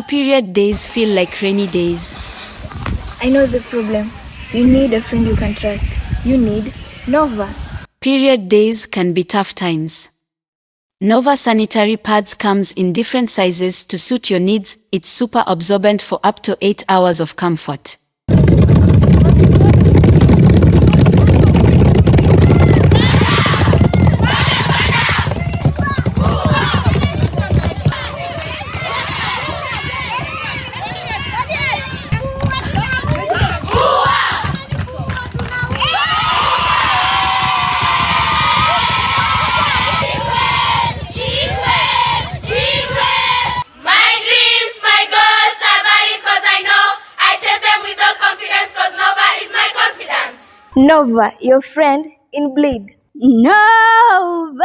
period days feel like rainy days? I know the problem. You need a friend you can trust. You need Nova. Period days can be tough times. Nova sanitary pads comes in different sizes to suit your needs. It's super absorbent for up to 8 hours of comfort. Nova, your friend in bleed. Nova!